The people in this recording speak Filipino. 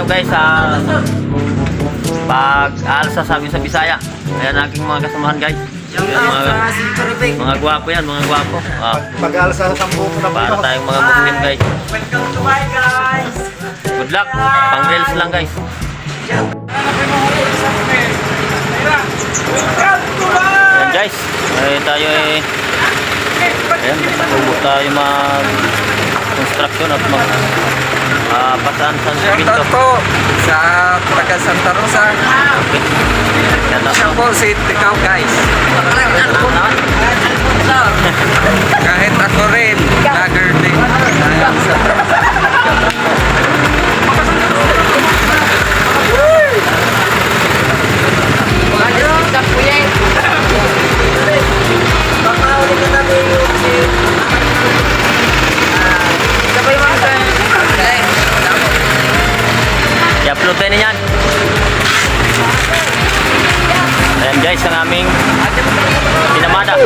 guys sa pag-aalsa sa amin sa Bisaya. Ayan aking mga kasamahan guys. Ayan, mga gwapo yan, mga gwapo. Pag-alsa sa sampu ko na Para tayong mga Muslim guys. Welcome to my guys! Good luck. Pang reels lang guys. Ayan guys. Ay tayo ayan, tubo tayo mag-construction at pasaan sa pinto. Shoutout po sa taga Santa Rosa. Okay. Yan na Siya po si Tikaw guys. Kahit ako rin, vlogger din. I-upload tayo na yan. Ayan guys, ang aming pinamada.